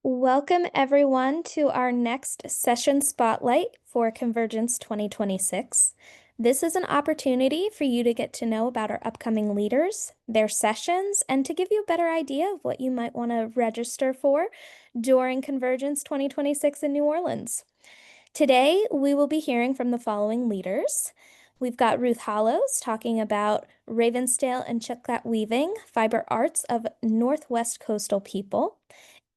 Welcome everyone to our next session spotlight for Convergence 2026. This is an opportunity for you to get to know about our upcoming leaders, their sessions, and to give you a better idea of what you might want to register for during Convergence 2026 in New Orleans. Today, we will be hearing from the following leaders. We've got Ruth Hallows talking about Ravenstail and Chilkat weaving, fiber arts of Northwest coastal people.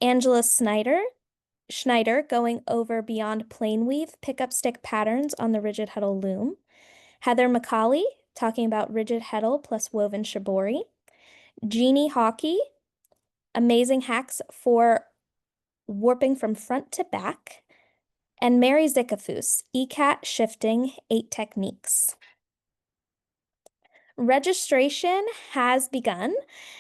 Angela Schneider going over beyond plain weave pickup stick patterns on the Rigid-Heddle loom. Heather Macali talking about Rigid-Heddle plus woven Shibori. Jennie Hawkey, amazing hacks for warping from front to back. And Mary Zicafoose, Ikat shifting 8 techniques. Registration has begun.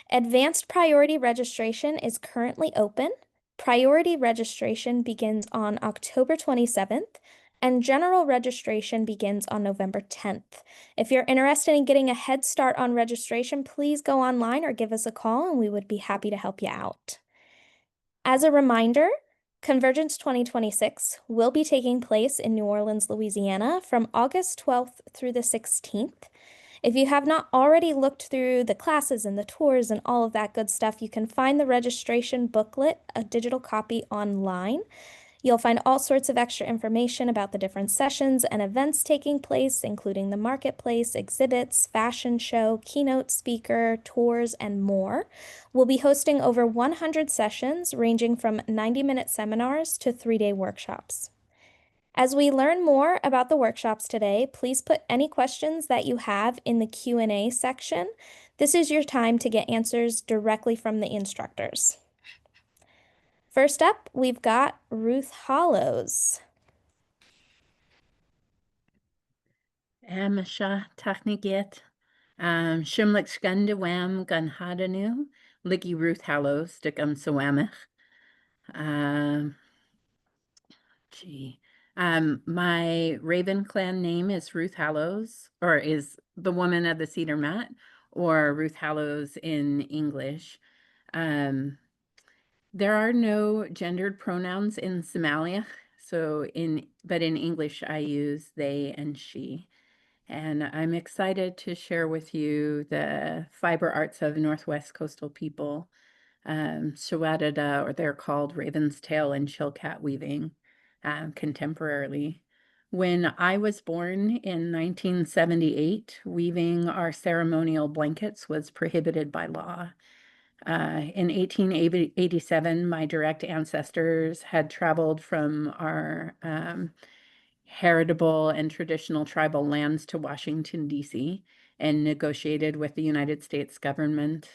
Advanced priority registration is currently open. Priority registration begins on October 27th, and general registration begins on November 10th. If you're interested in getting a head start on registration, please go online or give us a call, and we would be happy to help you out. As a reminder, Convergence 2026 will be taking place in New Orleans, Louisiana from August 12th through the 16th. If you have not already looked through the classes and the tours and all of that good stuff, you can find the registration booklet, a digital copy, online. You'll find all sorts of extra information about the different sessions and events taking place, including the marketplace, exhibits, fashion show, keynote speaker, tours, and more. We'll be hosting over 100 sessions ranging from 90-minute seminars to 3-day workshops. As we learn more about the workshops today, please put any questions that you have in the Q&A section. This is your time to get answers directly from the instructors. First up, we've got Ruth Hallows. Amasha Techniget, Shimlik Skunda Wam Gun Hadanu, Liggy Ruth Hallows, Dickum Sawamich. My Raven clan name is Ruth Hallows, or is the woman of the cedar mat, or Ruth Hallows in English. There are no gendered pronouns in Somalia, but in English I use they and she. And I'm excited to share with you the fiber arts of Northwest coastal people, Shawadada, or they're called Ravenstail and Chilkat weaving, contemporarily. When I was born in 1978, weaving our ceremonial blankets was prohibited by law. In 1887, my direct ancestors had traveled from our heritable and traditional tribal lands to Washington, D.C., and negotiated with the United States government.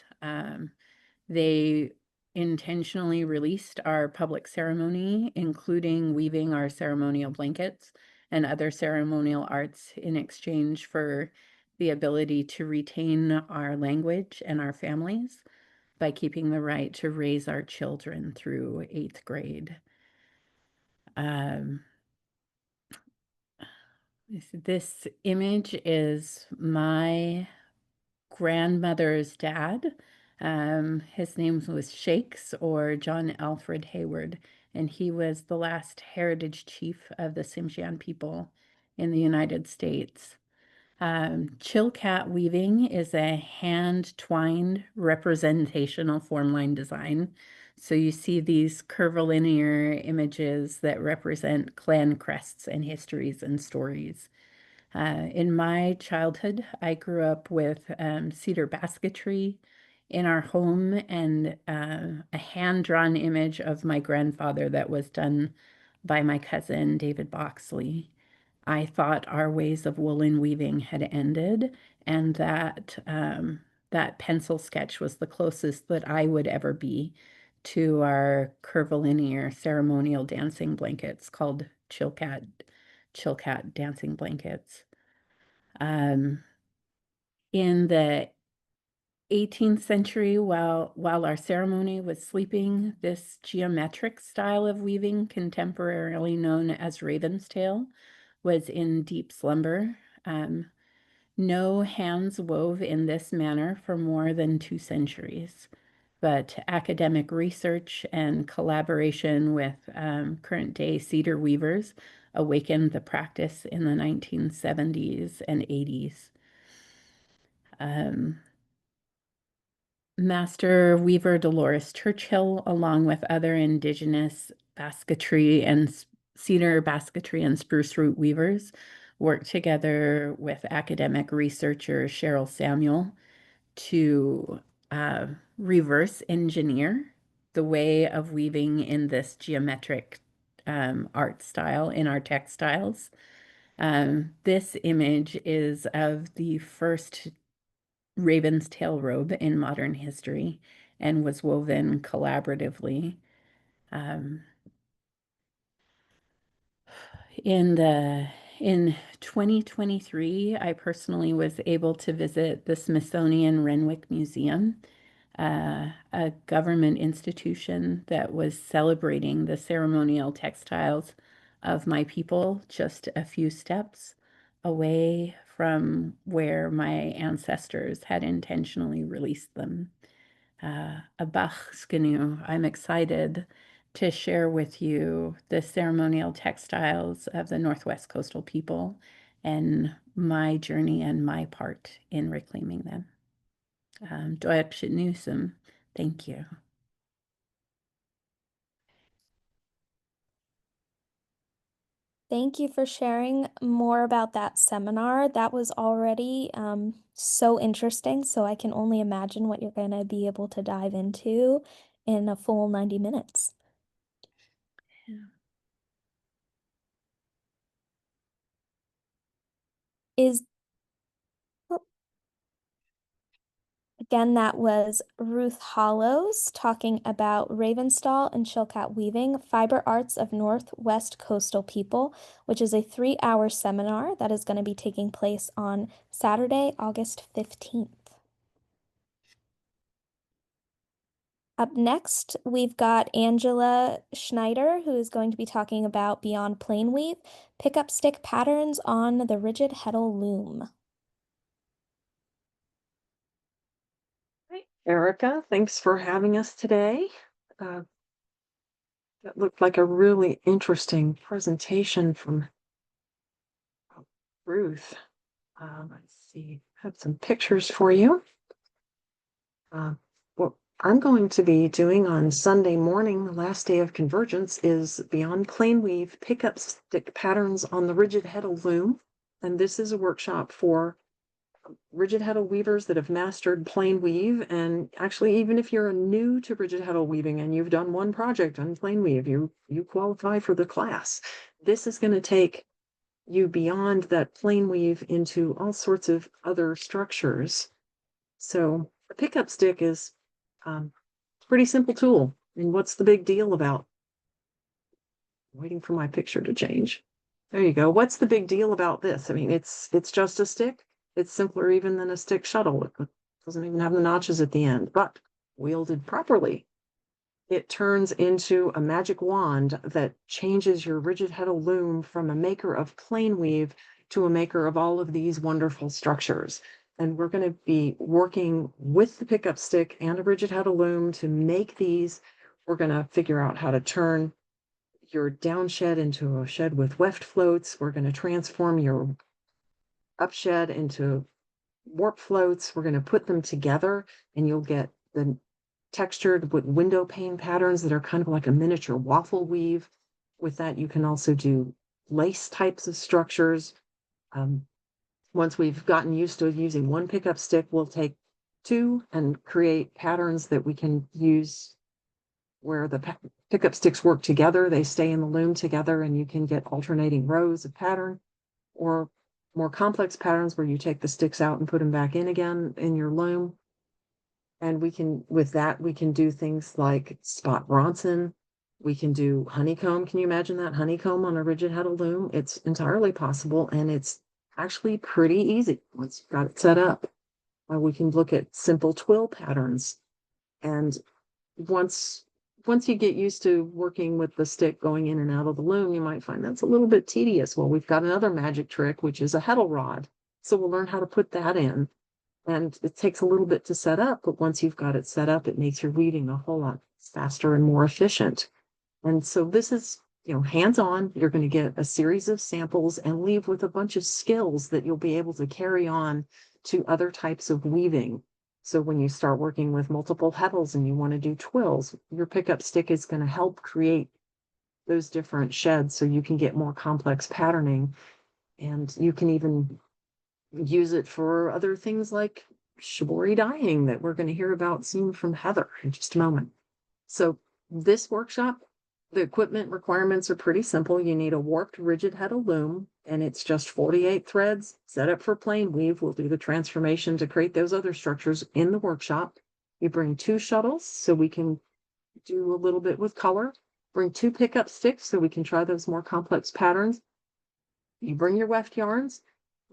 They intentionally released our public ceremony, including weaving our ceremonial blankets and other ceremonial arts in exchange for the ability to retain our language and our families by keeping the right to raise our children through 8th grade. This image is my grandmother's dad. His name was Shakes, or John Alfred Hayward, and he was the last heritage chief of the Tsimshian people in the United States. Chilkat weaving is a hand-twined representational formline design. So you see these curvilinear images that represent clan crests and histories and stories. In my childhood, I grew up with cedar basketry in our home and a hand-drawn image of my grandfather that was done by my cousin, David Boxley. I thought our ways of woolen weaving had ended, and that that pencil sketch was the closest that I would ever be to our curvilinear ceremonial dancing blankets called Chilkat dancing blankets. In the 18th century, while our ceremony was sleeping, this geometric style of weaving, contemporarily known as Ravenstail, was in deep slumber. No hands wove in this manner for more than 2 centuries. but academic research and collaboration with current day cedar weavers awakened the practice in the 1970s and 80s. Master weaver Dolores Churchill, along with other indigenous basketry and cedar basketry and spruce root weavers, worked together with academic researcher Cheryl Samuel to reverse engineer the way of weaving in this geometric art style in our textiles. This image is of the first Ravenstail robe in modern history and was woven collaboratively. Um, in 2023, I personally was able to visit the Smithsonian Renwick Museum, a government institution that was celebrating the ceremonial textiles of my people just a few steps away from where my ancestors had intentionally released them. Abach Skanu, I'm excited to share with you the ceremonial textiles of the Northwest Coastal people and my journey and my part in reclaiming them. Doyab Shitnusum, thank you. Thank you for sharing more about that seminar. That was already so interesting, so I can only imagine what you're going to be able to dive into in a full 90 minutes. Yeah. Is Again, that was Ruth Hallows talking about Ravenstail and Chilkat weaving, fiber arts of Northwest Coastal people, which is a 3-hour seminar that is going to be taking place on Saturday, August 15th. Up next, we've got Angela Schneider, who is going to be talking about Beyond Plain Weave, pickup stick patterns on the Rigid-Heddle loom. Hi, Erica. Thanks for having us today. That looked like a really interesting presentation from Ruth. Let's see, I have some pictures for you. What I'm going to be doing on Sunday morning, the last day of Convergence, is Beyond Plain Weave pickup stick patterns on the Rigid-Heddle loom. And this is a workshop for Rigid-Heddle weavers that have mastered plain weave. And actually, even if you're new to Rigid-Heddle weaving and you've done one project on plain weave, you qualify for the class. This is going to take you beyond that plain weave into all sorts of other structures. So the pickup stick is a pretty simple tool. And what's the big deal about? Waiting for my picture to change. There you go. What's the big deal about this? I mean, it's just a stick. It's simpler even than a stick shuttle. It doesn't even have the notches at the end, but wielded properly, it turns into a magic wand that changes your Rigid-Heddle loom from a maker of plain weave to a maker of all of these wonderful structures. And we're going to be working with the pickup stick and a Rigid-Heddle loom to make these. We're going to figure out how to turn your down shed into a shed with weft floats. We're going to transform your up shed into warp floats. We're going to put them together and you'll get the textured with window pane patterns that are kind of like a miniature waffle weave. With that, you can also do lace types of structures. Once we've gotten used to using one pickup stick, we'll take two and create patterns that we can use where the pickup sticks work together. They stay in the loom together and you can get alternating rows of pattern, or more complex patterns where you take the sticks out and put them back in again in your loom. And with that, we can do things like spot Bronson. We can do honeycomb. Can you imagine that? Honeycomb on a Rigid-Heddle loom? It's entirely possible, and it's actually pretty easy once you've got it set up. We can look at simple twill patterns. And once you get used to working with the stick going in and out of the loom, you might find that's a little bit tedious. Well, we've got another magic trick, which is a heddle rod. So we'll learn how to put that in. And it takes a little bit to set up, but once you've got it set up, it makes your weaving a whole lot faster and more efficient. And so this is, hands-on. You're going to get a series of samples and leave with a bunch of skills that you'll be able to carry on to other types of weaving. So when you start working with multiple heddles and you want to do twills, your pickup stick is going to help create those different sheds so you can get more complex patterning. And you can even use it for other things like shibori dyeing that we're going to hear about soon from Heather in just a moment. So this workshop, the equipment requirements are pretty simple. You need a warped Rigid-Heddle loom, and it's just 48 threads set up for plain weave. We'll do the transformation to create those other structures in the workshop. You bring 2 shuttles so we can do a little bit with color. Bring 2 pickup sticks so we can try those more complex patterns. You bring your weft yarns,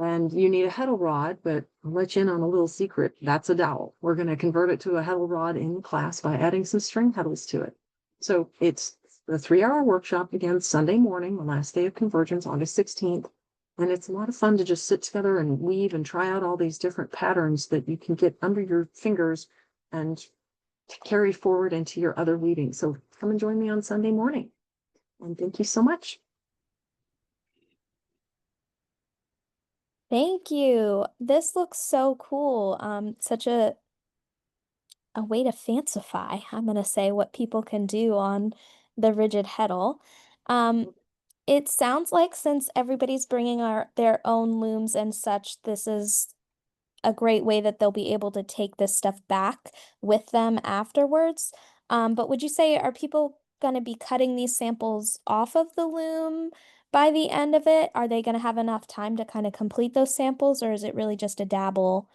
and you need a heddle rod, but I'll let you in on a little secret. That's a dowel. We're going to convert it to a heddle rod in class by adding some string heddles to it. So it's a 3-hour workshop, again, Sunday morning, the last day of Convergence, August 16th. And it's a lot of fun to just sit together and weave and try out all these different patterns that you can get under your fingers and carry forward into your other weaving. So come and join me on Sunday morning. And thank you so much. Thank you. This looks so cool. Such a way to fancify, I'm gonna say, what people can do on the Rigid-Heddle. It sounds like since everybody's bringing their own looms and such, this is a great way that they'll be able to take this stuff back with them afterwards. But would you say, are people gonna be cutting these samples off of the loom by the end of it? Are they gonna have enough time to kind of complete those samples, or is it really just a dabble?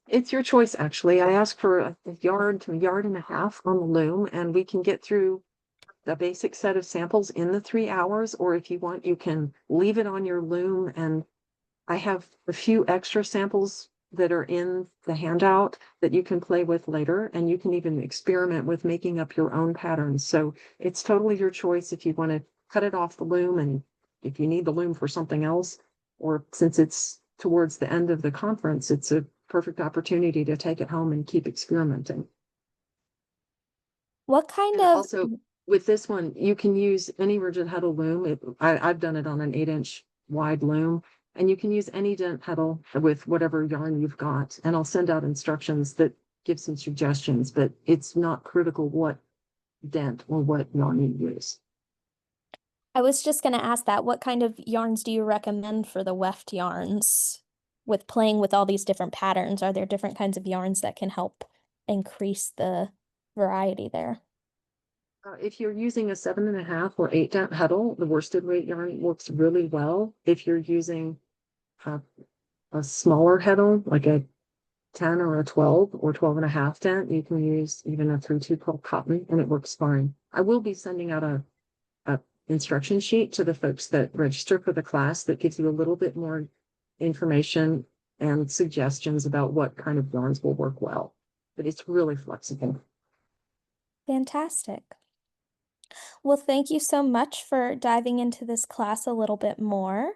It's your choice, actually. I asked for a yard to a yard and a half on the loom, and we can get through the basic set of samples in the 3 hours, or if you want, you can leave it on your loom. And I have a few extra samples that are in the handout that you can play with later, and you can even experiment with making up your own patterns. So it's totally your choice if you want to cut it off the loom and if you need the loom for something else, or since it's towards the end of the conference, it's a perfect opportunity to take it home and keep experimenting. What kind And of also with this one, you can use any Rigid-Heddle loom. I've done it on an 8-inch wide loom, and you can use any dent heddle with whatever yarn you've got. And I'll send out instructions that give some suggestions, but it's not critical what dent or what yarn you use. I was just going to ask that. What kind of yarns do you recommend for the weft yarns with playing with all these different patterns? Are there different kinds of yarns that can help increase the variety there? If you're using a 7.5 or 8 dent heddle, the worsted weight yarn works really well. If you're using a smaller heddle, like a 10 or a 12 or 12.5 dent, you can use even a 3/2 cotton and it works fine. I will be sending out a instruction sheet to the folks that register for the class that gives you a little bit more information and suggestions about what kind of yarns will work well. But it's really flexible. Fantastic. Well, thank you so much for diving into this class a little bit more.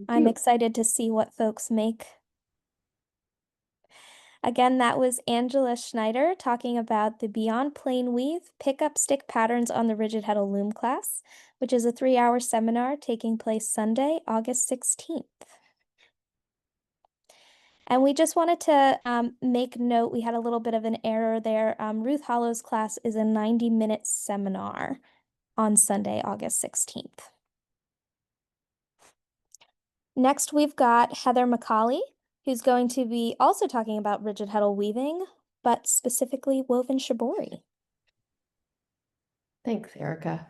I'm excited to see what folks make. Again, that was Angela Schneider talking about the Beyond Plain Weave Pickup Stick Patterns on the Rigid-Heddle Loom class, which is a 3-hour seminar taking place Sunday, August 16th. And we just wanted to make note, we had a little bit of an error there. Ruth Hallows' class is a 90-minute seminar on Sunday, August 16th. Next, we've got Heather Macali, who's going to be also talking about Rigid-Heddle weaving, but specifically woven shibori. Thanks, Erica.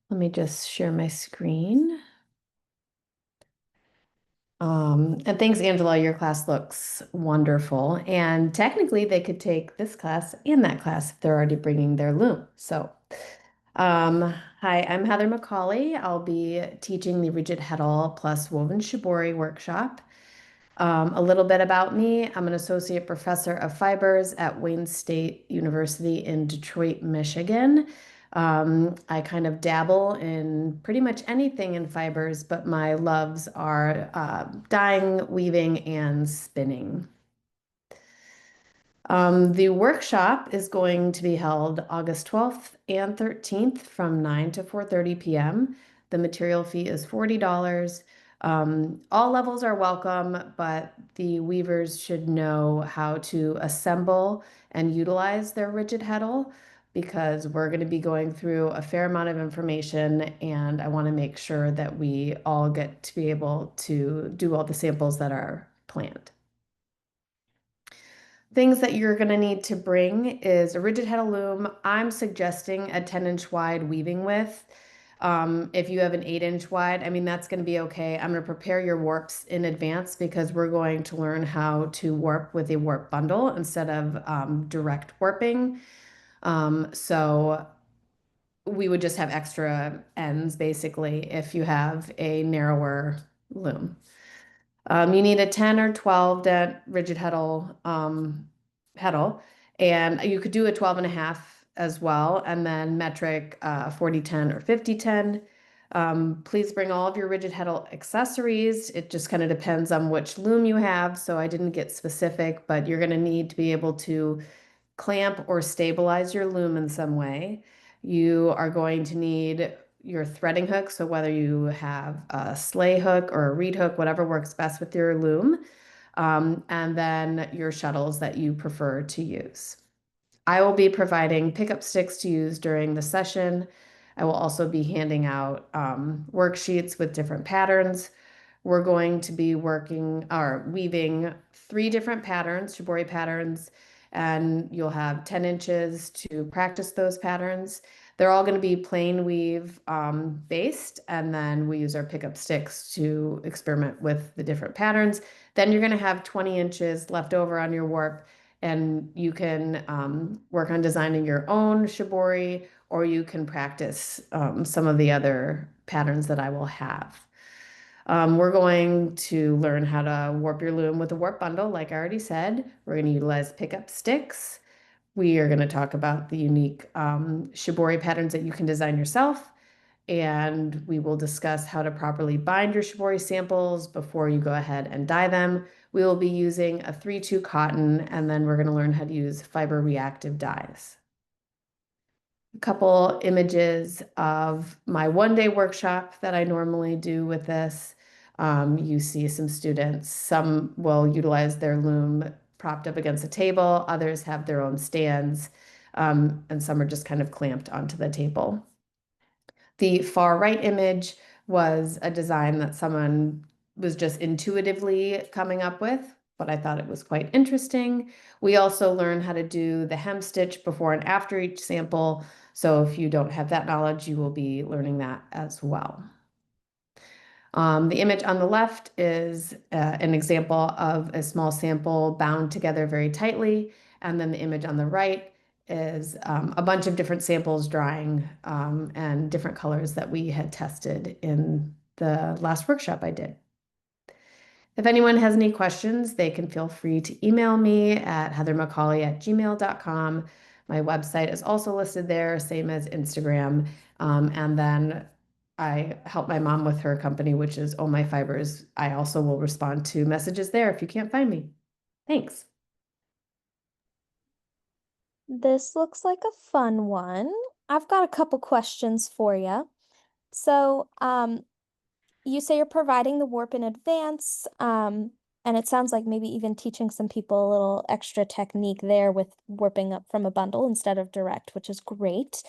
Let me just share my screen. And thanks, Angela. Your class looks wonderful. And technically, they could take this class and that class if they're already bringing their loom. So, hi, I'm Heather Macali. I'll be teaching the Rigid-Heddle plus Woven Shibori workshop. A little bit about me. I'm an associate professor of fibers at Wayne State University in Detroit, Michigan. I kind of dabble in pretty much anything in fibers, but my loves are dyeing, weaving, and spinning. The workshop is going to be held August 12th and 13th from 9 to 4:30 p.m. The material fee is $40. All levels are welcome, but the weavers should know how to assemble and utilize their Rigid-Heddle because we're going to be going through a fair amount of information, and I want to make sure that we all get to be able to do all the samples that are planned. Things that you're going to need to bring is a Rigid-Heddle loom. I'm suggesting a 10-inch wide weaving width. If you have an 8-inch wide, I mean, that's going to be okay. I'm going to prepare your warps in advance because we're going to learn how to warp with a warp bundle instead of direct warping. So we would just have extra ends basically if you have a narrower loom. You need a 10 or 12 that Rigid-Heddle heddle, and you could do a 12 and a half as well, and then metric 40-10 or 50-10. Please bring all of your Rigid-Heddle accessories. It just kind of depends on which loom you have, so I didn't get specific, but you're going to need to be able to clamp or stabilize your loom in some way. You are going to need your threading hook, so whether you have a sleigh hook or a reed hook, whatever works best with your loom, and then your shuttles that you prefer to use. I will be providing pickup sticks to use during the session. I will also be handing out worksheets with different patterns. We're going to be working or weaving 3 different patterns, Shibori patterns, and you'll have 10 inches to practice those patterns. They're all going to be plain weave based, and then we use our pickup sticks to experiment with the different patterns. Then you're going to have 20 inches left over on your warp, and you can work on designing your own Shibori, or you can practice some of the other patterns that I will have. We're going to learn how to warp your loom with a warp bundle, like I already said. We're going to utilize pickup sticks. We are going to talk about the unique Shibori patterns that you can design yourself. And we will discuss how to properly bind your Shibori samples before you go ahead and dye them. We will be using a 3-2 cotton, and then we're going to learn how to use fiber reactive dyes. A couple images of my one-day workshop that I normally do with this. You see some students, some will utilize their loom propped up against a table, others have their own stands, and some are just kind of clamped onto the table. The far right image was a design that someone was just intuitively coming up with, but I thought it was quite interesting. We also learn how to do the hem stitch before and after each sample. So if you don't have that knowledge, you will be learning that as well. The image on the left is an example of a small sample bound together very tightly. And then the image on the right is a bunch of different samples drying and different colors that we had tested in the last workshop I did. If anyone has any questions, they can feel free to email me at heathermacali@gmail.com. My website is also listed there, same as Instagram. And then I help my mom with her company, which is Oh My Fibers. I also will respond to messages there if you can't find me. Thanks. This looks like a fun one. I've got a couple questions for you. So, you say you're providing the warp in advance, and it sounds like maybe even teaching some people a little extra technique there with warping up from a bundle instead of direct, which is great.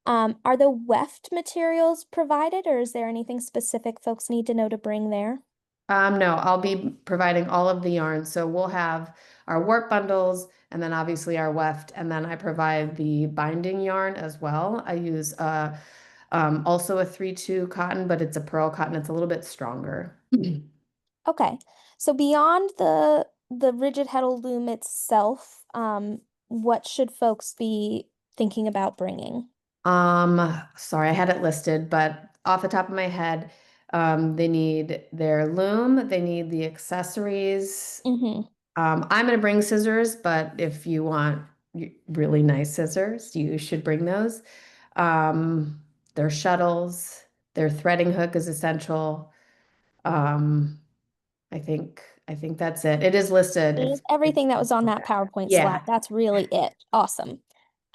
Are the weft materials provided, or is there anything specific folks need to know to bring there? No, I'll be providing all of the yarn. So we'll have our warp bundles and then obviously our weft, and then I provide the binding yarn as well. I use also a 3-2 cotton, but it's a pearl cotton. It's a little bit stronger. Okay. So beyond the Rigid-Heddle loom itself, what should folks be thinking about bringing? Sorry, I had it listed, but off the top of my head, they need their loom, they need the accessories. Mm-hmm. I'm gonna bring scissors, but if you want really nice scissors, you should bring those. Their shuttles, their threading hook is essential. I think I think that's it. It is listed. It is everything that was on that PowerPoint slide. Yeah. That's really it. Awesome.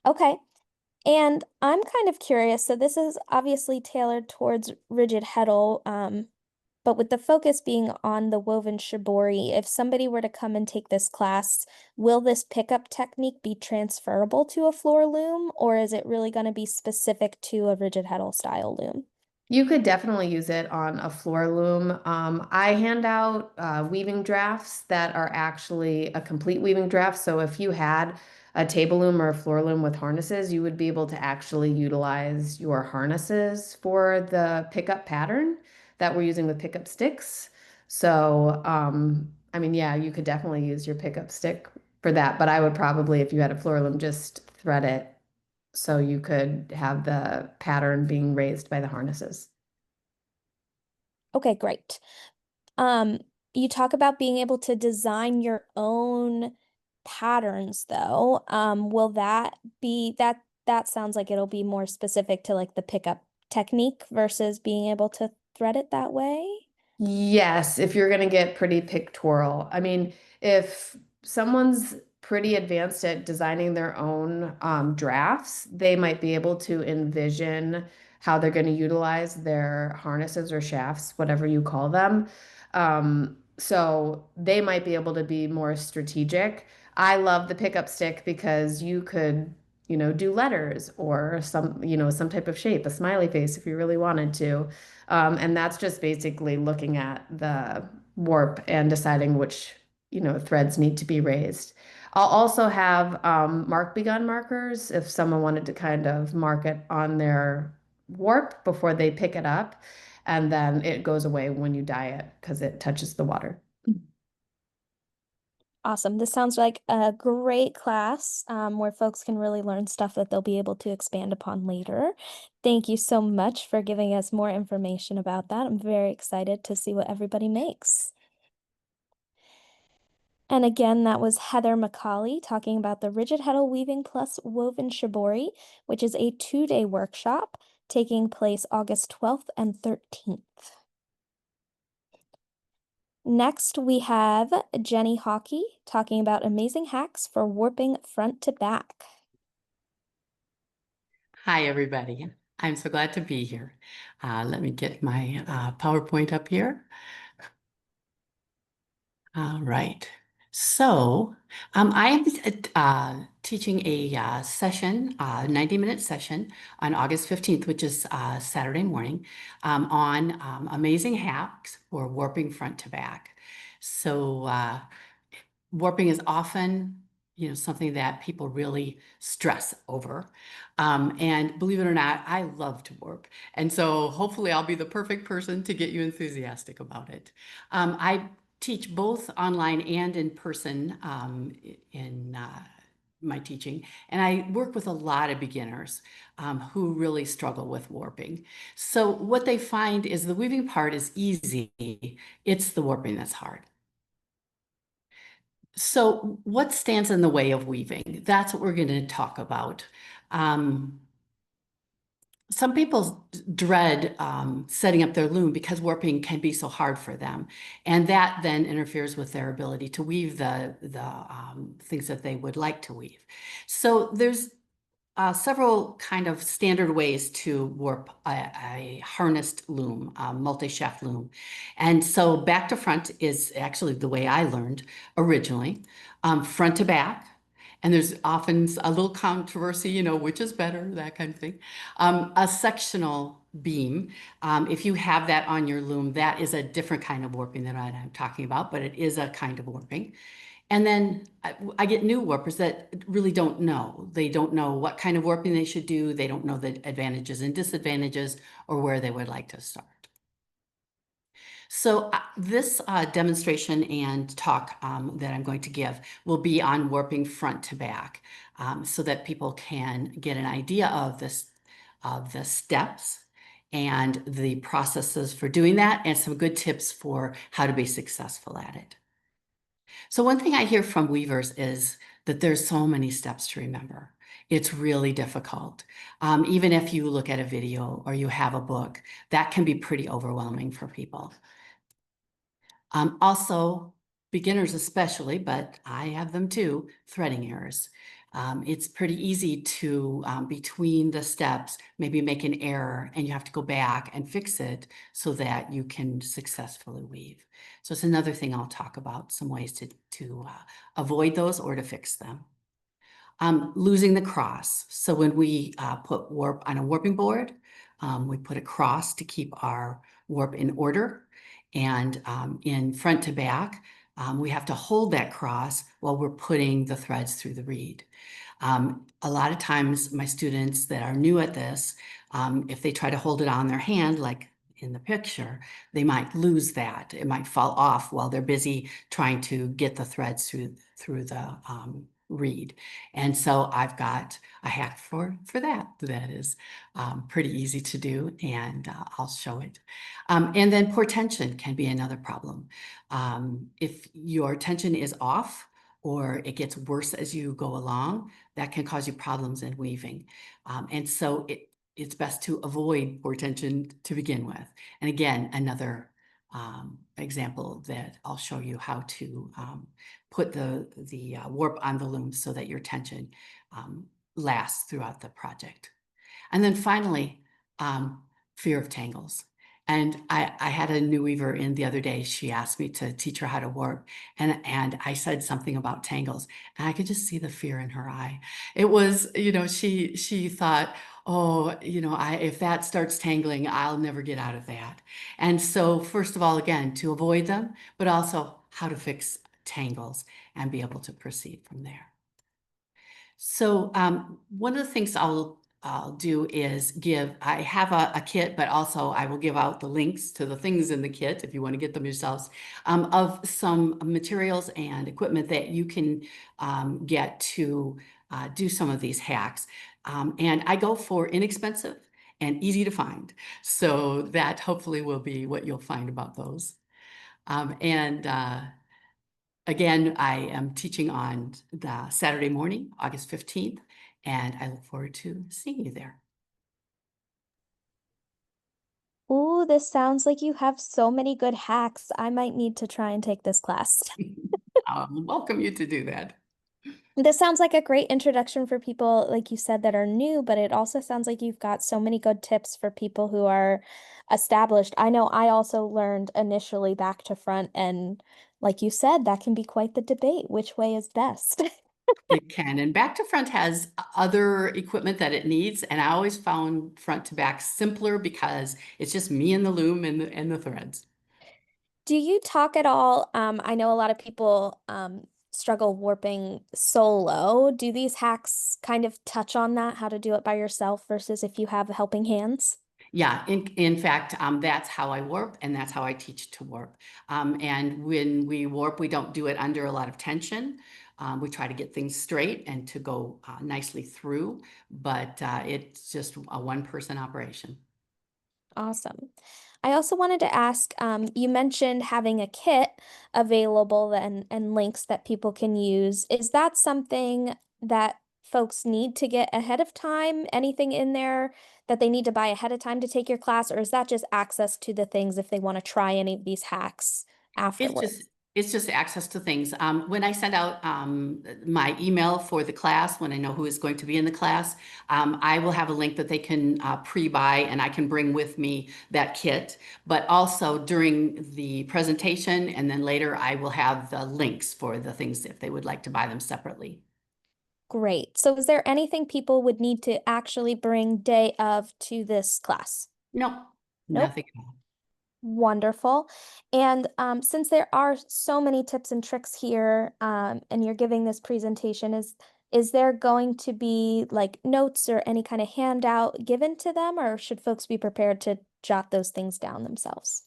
Okay. And I'm kind of curious. So this is obviously tailored towards Rigid-Heddle, but with the focus being on the woven shibori, if somebody were to come and take this class, will this pickup technique be transferable to a floor loom, or is it really going to be specific to a Rigid-Heddle style loom? You could definitely use it on a floor loom. I hand out weaving drafts that are actually a complete weaving draft. So if you had a table loom or a floor loom with harnesses, you would be able to actually utilize your harnesses for the pickup pattern that we're using with pickup sticks. So, I mean, yeah, you could definitely use your pickup stick for that. But I would probably, if you had a floor loom, just thread it so you could have the pattern being raised by the harnesses. Okay, great. Um, you talk about being able to design your own patterns though. Will that be that sounds like it'll be more specific to like the pickup technique versus being able to thread it that way? Yes, if you're going to get pretty pictorial. I mean, if someone's pretty advanced at designing their own drafts, they might be able to envision how they're going to utilize their harnesses or shafts, whatever you call them. So they might be able to be more strategic. I love the pickup stick because you could, do letters or some type of shape, a smiley face if you really wanted to. And that's just basically looking at the warp and deciding which, threads need to be raised. I'll also have mark begun markers if someone wanted to kind of mark it on their warp before they pick it up. And then it goes away when you dye it because it touches the water. Awesome. This sounds like a great class where folks can really learn stuff that they'll be able to expand upon later. Thank you so much for giving us more information about that. I'm very excited to see what everybody makes. And again, that was Heather Macali talking about the Rigid-Heddle Weaving Plus Woven Shibori, which is a 2-day workshop taking place August 12th and 13th. Next, we have Jennie Hawkey talking about amazing hacks for warping front to back. Hi, everybody. I'm so glad to be here. Let me get my PowerPoint up here. All right. So I am teaching a session, 90-minute session on August 15th, which is Saturday morning, on amazing hacks for warping front to back. So warping is often, something that people really stress over. And believe it or not, I love to warp. And so hopefully I'll be the perfect person to get you enthusiastic about it. I teach both online and in person in my teaching. And I work with a lot of beginners who really struggle with warping. So what they find is the weaving part is easy. It's the warping that's hard. So what stands in the way of weaving? That's what we're going to talk about. Some people dread setting up their loom because warping can be so hard for them. And that then interferes with their ability to weave the things that they would like to weave. So there's several kind of standard ways to warp a harnessed loom, a multi-shaft loom. And so back to front is actually the way I learned originally, front to back. And there's often a little controversy, which is better, that kind of thing. A sectional beam, if you have that on your loom, that is a different kind of warping than what I'm talking about, but it is a kind of warping. And then I get new warpers that really don't know. They don't know what kind of warping they should do. They don't know the advantages and disadvantages or where they would like to start. So this demonstration and talk that I'm going to give will be on warping front to back so that people can get an idea of the steps and the processes for doing that and some good tips for how to be successful at it. So one thing I hear from weavers is that there's so many steps to remember. It's really difficult. Even if you look at a video or you have a book, that can be pretty overwhelming for people. Also, beginners especially, but I have them too, threading errors. It's pretty easy to, between the steps, maybe make an error and you have to go back and fix it so that you can successfully weave. So it's another thing I'll talk about, some ways to avoid those or to fix them. Losing the cross. So when we put warp on a warping board, we put a cross to keep our warp in order. And in front to back, we have to hold that cross while we're putting the threads through the reed. A lot of times my students that are new at this, if they try to hold it on their hand, like in the picture, they might lose that. It might fall off while they're busy trying to get the threads through the reed. And so I've got a hack for that. That is pretty easy to do, and I'll show it. And then poor tension can be another problem. If your tension is off, or it gets worse as you go along, that can cause you problems in weaving. And so it's best to avoid poor tension to begin with. And again, another example that I'll show you how to put the warp on the loom so that your tension lasts throughout the project. And then finally, fear of tangles. And I had a new weaver in the other day. She asked me to teach her how to warp. And I said something about tangles. And I could just see the fear in her eye. It was, she thought, oh, if that starts tangling, I'll never get out of that. And so first of all, again, to avoid them, but also how to fix tangles and be able to proceed from there. So one of the things I'll do is I have a kit, but also I will give out the links to the things in the kit if you want to get them yourselves, of some materials and equipment that you can get to do some of these hacks. And I go for inexpensive and easy to find. So that hopefully will be what you'll find about those. Again, I am teaching on the Saturday morning, August 15th, and I look forward to seeing you there. Ooh, this sounds like you have so many good hacks. I might need to try and take this class. I'll welcome you to do that. This sounds like a great introduction for people, like you said, that are new, but it also sounds like you've got so many good tips for people who are established. I know I also learned initially back to front, and like you said, that can be quite the debate. Which way is best? It can. And back to front has other equipment that it needs. And I always found front to back simpler because it's just me and the loom and the threads. Do you talk at all? I know a lot of people struggle warping solo. Do these hacks kind of touch on that, how to do it by yourself versus if you have helping hands? Yeah, in fact, that's how I warp and that's how I teach to warp. And when we warp, we don't do it under a lot of tension. We try to get things straight and to go nicely through, but it's just a one-person operation. Awesome. I also wanted to ask, you mentioned having a kit available and links that people can use. Is that something that folks need to get ahead of time? Anything in there that they need to buy ahead of time to take your class, or is that just access to the things if they want to try any of these hacks afterwards? It's just access to things. When I send out my email for the class, when I know who is going to be in the class, I will have a link that they can pre-buy, and I can bring with me that kit. But also during the presentation, and then later I will have the links for the things if they would like to buy them separately. Great. So is there anything people would need to actually bring day of to this class? No, Nope. nothing at all. Wonderful. And since there are so many tips and tricks here, and you're giving this presentation, is there going to be like notes or any kind of handout given to them, or should folks be prepared to jot those things down themselves?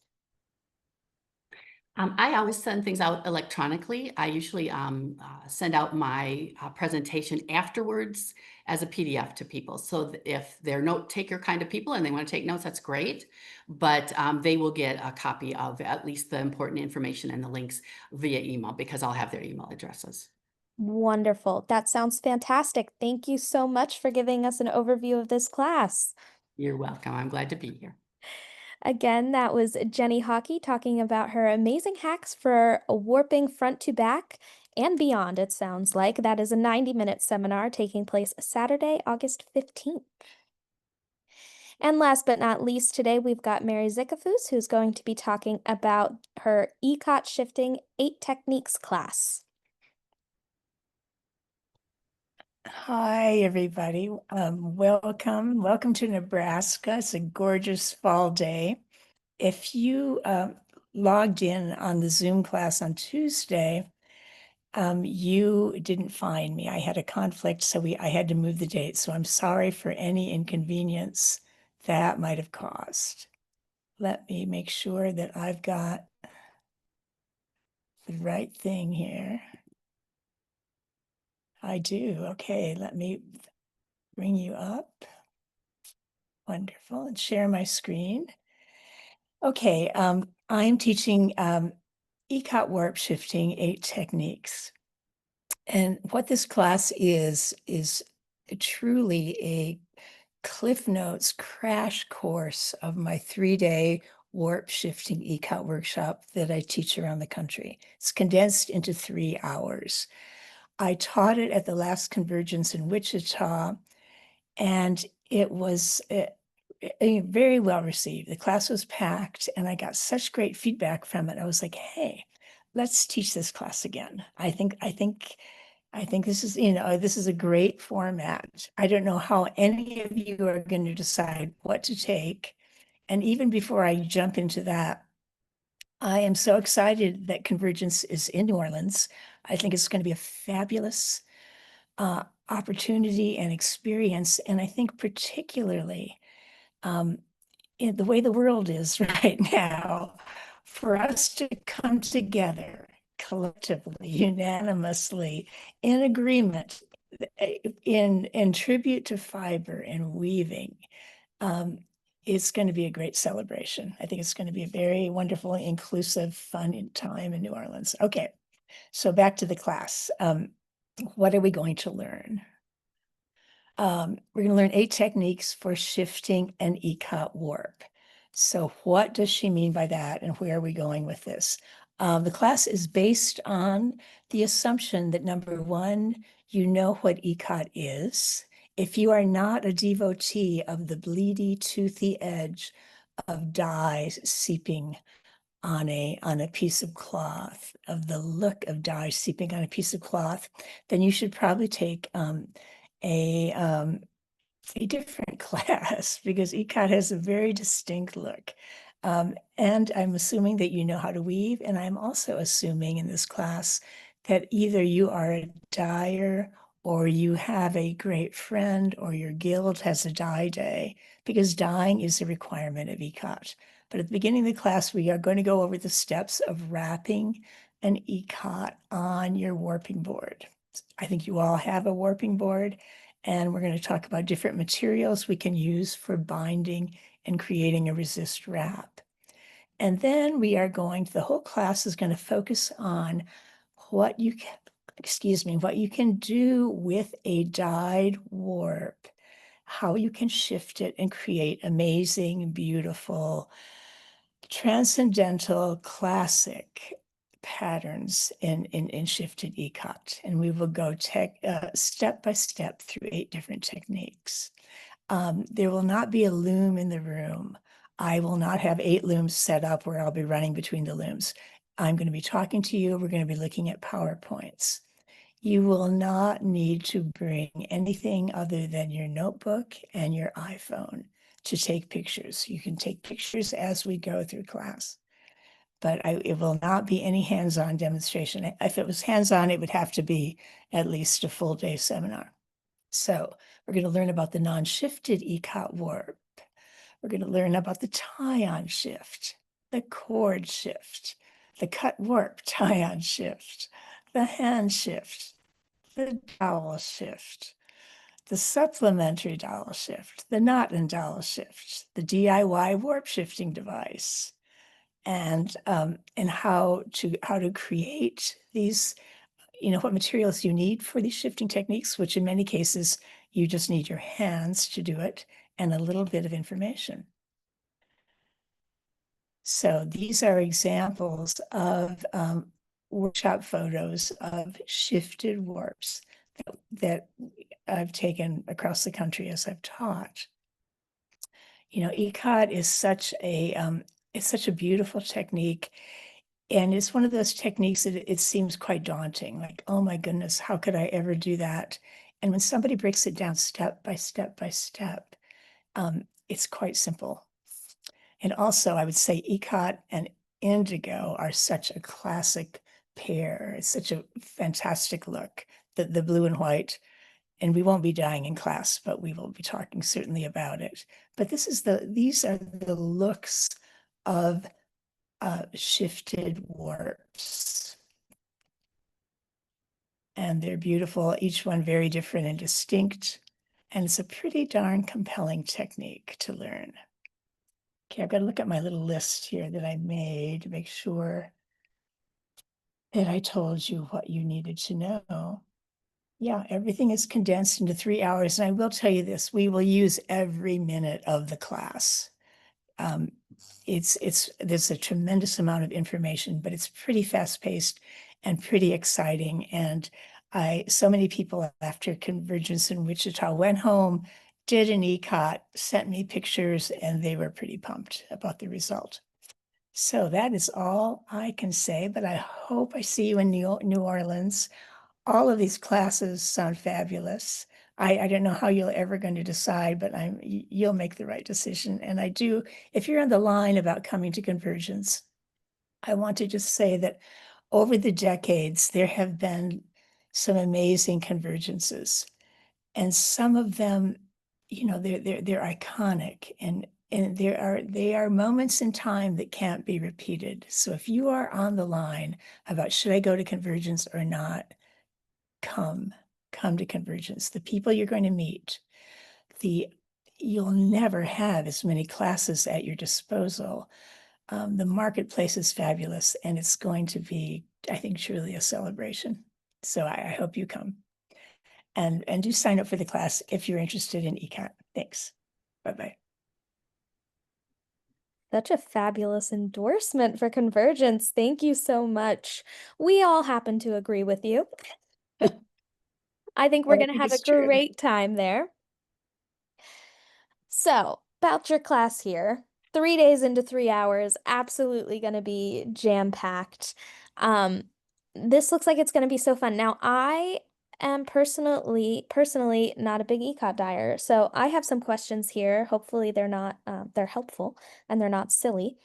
I always send things out electronically. I usually send out my presentation afterwards as a PDF to people. So if they're note taker kind of people and they want to take notes, that's great. But they will get a copy of at least the important information and the links via email because I'll have their email addresses. Wonderful. That sounds fantastic. Thank you so much for giving us an overview of this class. You're welcome. I'm glad to be here. Again, that was Jennie Hawkey talking about her amazing hacks for warping front to back and beyond, it sounds like. That is a 90-minute seminar taking place Saturday, August 15th. And last but not least, today we've got Mary Zicafoose, who's going to be talking about her Ikat shifting 8 techniques class. Hi, everybody. Welcome to Nebraska. It's a gorgeous fall day. If you logged in on the Zoom class on Tuesday, you didn't find me. I had a conflict, so I had to move the date. So I'm sorry for any inconvenience that might have caused. Let me make sure that I've got the right thing here. I do. Okay, let me bring you up. Wonderful. And share my screen. Okay, I'm teaching Ikat warp shifting 8 techniques. And what this class is truly a Cliff Notes crash course of my 3-day warp shifting Ikat workshop that I teach around the country. It's condensed into 3 hours. I taught it at the last Convergence in Wichita, and it was very well received. The class was packed, and I got such great feedback from it. I was like, "Hey, let's teach this class again." I think this is, this is a great format. I don't know how any of you are going to decide what to take. And even before I jump into that, I am so excited that Convergence is in New Orleans. I think it's going to be a fabulous opportunity and experience. And I think particularly in the way the world is right now, for us to come together collectively, unanimously, in agreement, in tribute to fiber and weaving, it's going to be a great celebration. I think it's going to be a very wonderful, inclusive, fun time in New Orleans. Okay, so back to the class. What are we going to learn? We're going to learn 8 techniques for shifting an Ikat warp. So what does she mean by that, and where are we going with this? The class is based on the assumption that, number 1, you know what Ikat is. If you are not a devotee of the bleedy, toothy edge of dye seeping on a piece of cloth, of the look of dye seeping on a piece of cloth, then you should probably take a different class, because Ikat has a very distinct look. And I'm assuming that you know how to weave, and I'm also assuming in this class that either you are a dyer or you have a great friend or your guild has a dye day, because dyeing is a requirement of Ikat. But at the beginning of the class, we are going to go over the steps of wrapping an Ikat on your warping board. I think you all have a warping board, and we're going to talk about different materials we can use for binding and creating a resist wrap. And then the whole class is going to focus on what you can do with a dyed warp, how you can shift it and create amazing, beautiful, transcendental, classic patterns in shifted Ikat. And we will go step by step through 8 different techniques. There will not be a loom in the room. I will not have 8 looms set up where I'll be running between the looms. I'm going to be talking to you. We're going to be looking at PowerPoints. You will not need to bring anything other than your notebook and your iPhone to take pictures. You can take pictures as we go through class, but it will not be any hands-on demonstration. If it was hands-on, it would have to be at least a full day seminar. So we're going to learn about the non-shifted Ikat warp. We're going to learn about the tie-on shift, the cord shift, the cut warp tie-on shift, the hand shift, the dowel shift, the supplementary dowel shift, the knot and dowel shift, the DIY warp shifting device, and how to create these, what materials you need for these shifting techniques, which in many cases, you just need your hands to do it and a little bit of information. So these are examples of workshop photos of shifted warps that I've taken across the country as I've taught. You know, Ikat is such a it's such a beautiful technique. And it's one of those techniques that it seems quite daunting, like, oh my goodness, how could I ever do that? And when somebody breaks it down step by step by step, it's quite simple. And also, I would say Ikat and indigo are such a classic pair. It's such a fantastic look, the blue and white. And we won't be dying in class, but we will be talking certainly about it. But these are the looks of shifted warps. And they're beautiful, each one very different and distinct. And it's a pretty darn compelling technique to learn. Okay, I've got to look at my little list here that I made to make sure that I told you what you needed to know. Yeah, everything is condensed into 3 hours. And I will tell you this, we will use every minute of the class. There's a tremendous amount of information, but it's pretty fast paced and pretty exciting. And so many people after Convergence in Wichita went home, did an ECOT, sent me pictures, and they were pretty pumped about the result. So that is all I can say, but I hope I see you in New Orleans. All of these classes sound fabulous. I don't know how you're ever going to decide, but you'll make the right decision. And I do, if you're on the line about coming to Convergence, I want to just say that over the decades, there have been some amazing convergences. And some of them, you know, they're iconic, and they are moments in time that can't be repeated. So if you are on the line about should I go to Convergence or not, come to Convergence. The people you're going to meet, you'll never have as many classes at your disposal. The marketplace is fabulous, and it's going to be, I think, truly a celebration. So I hope you come. And do sign up for the class if you're interested in Ikat. Thanks. Bye-bye. Such a fabulous endorsement for Convergence. Thank you so much. We all happen to agree with you. I think we're Well, I going to think have a it's true. great time there. So, about your class here, 3 days into 3 hours, absolutely going to be jam-packed. This looks like it's going to be so fun. Now, I am personally not a big ECOT dyer, so I have some questions here. Hopefully, they're helpful and they're not silly.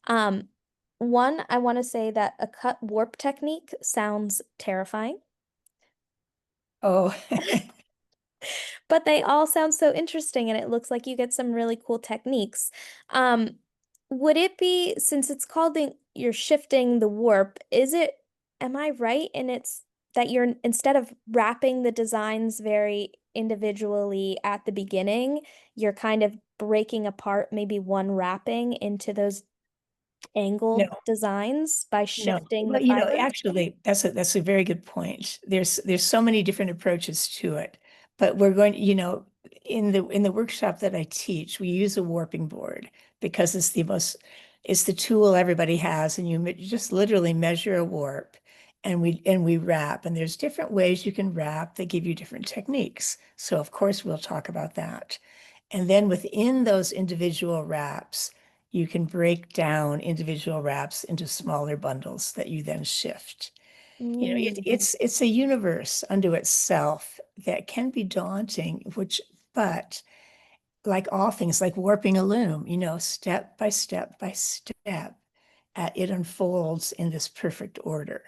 One, I want to say that a cut warp technique sounds terrifying. Oh, But they all sound so interesting, and it looks like you get some really cool techniques. Would it be, since it's called you're shifting the warp, am I right in it's that you're, instead of wrapping the designs very individually at the beginning, you're kind of breaking apart maybe one wrapping into those angled no. designs by No, shifting well, the you know, fibers? actually, that's a very good point. There's so many different approaches to it, but we're going, you know, in the workshop that I teach, we use a warping board because it's the tool everybody has, and you just literally measure a warp, and we wrap, and there's different ways you can wrap that give you different techniques. So of course we'll talk about that, and then within those individual wraps, you can break down individual wraps into smaller bundles that you then shift. You know, it's a universe unto itself that can be daunting, but like all things, like warping a loom, you know, step by step by step, it unfolds in this perfect order.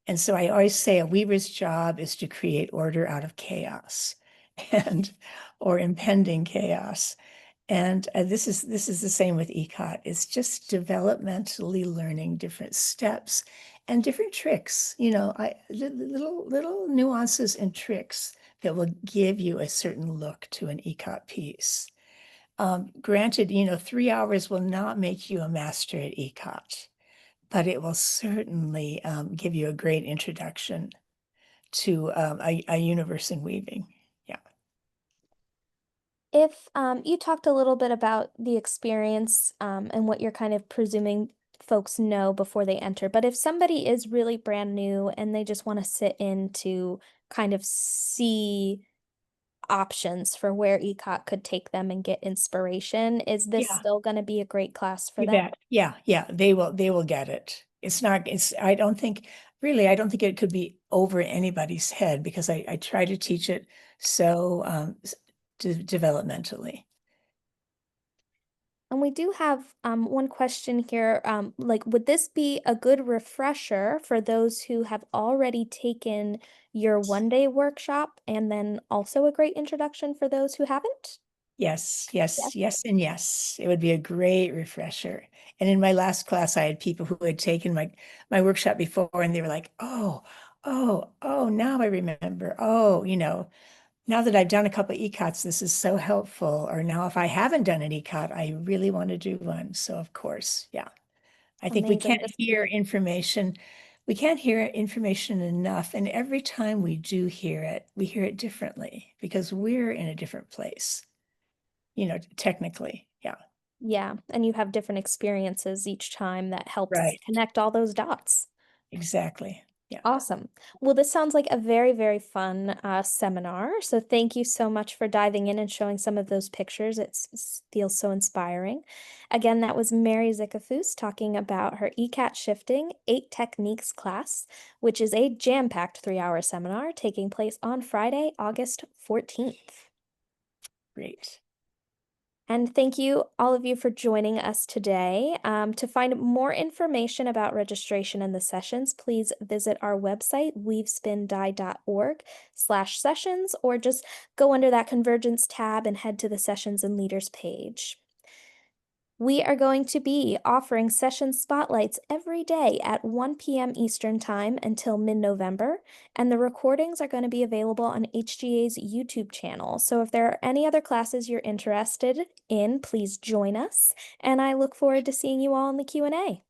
And so I always say a weaver's job is to create order out of chaos or impending chaos. And this is the same with ECOT. It's just developmentally learning different steps and different tricks, you know, little nuances and tricks that will give you a certain look to an ECOT piece. Granted, you know, 3 hours will not make you a master at ECOT, but it will certainly give you a great introduction to a universe in weaving. Yeah. If you talked a little bit about the experience and what you're kind of presuming folks know before they enter, but if somebody is really brand new and they just want to sit in to kind of see options for where Ikat could take them and get inspiration, is this Yeah. still going to be a great class for You them? bet. Yeah, yeah, they will get it. It's not, it's, I don't think, really, I don't think it could be over anybody's head because I try to teach it so developmentally. And we do have one question here. Like, would this be a good refresher for those who have already taken your one-day workshop and then also a great introduction for those who haven't? Yes, Yes. yes, yes, and yes. It would be a great refresher. And in my last class, I had people who had taken my workshop before and they were like, oh, now I remember. Oh, now that I've done a couple of ECOTs, this is so helpful. Or now if I haven't done an ECOT, I really want to do one. So of course, yeah. I think we Amazing. can't hear information. We can't hear information enough. And every time we do hear it, we hear it differently because we're in a different place, technically. Yeah, Yeah, and you have different experiences each time that helps right. connect all those dots. Exactly. Yeah. Awesome. Well, this sounds like a very, very fun seminar. So thank you so much for diving in and showing some of those pictures. It feels so inspiring. Again, that was Mary Zicafoose talking about her ECAT Shifting 8 Techniques class, which is a jam-packed 3-hour seminar taking place on Friday, August 14th. Great. And thank you, all of you, for joining us today. To find more information about registration and the sessions, please visit our website, weavespindye.org/sessions, or just go under that Convergence tab and head to the Sessions and Leaders page. We are going to be offering session spotlights every day at 1 p.m. Eastern Time until mid-November, and the recordings are going to be available on HGA's YouTube channel. So if there are any other classes you're interested in, please join us, and I look forward to seeing you all in the Q&A.